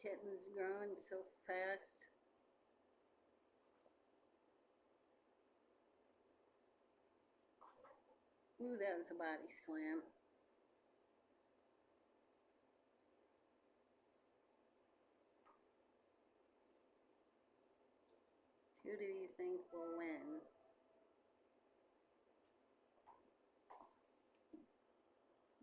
kitten's growing so fast. Ooh, that was a body slam. Who do you think will win?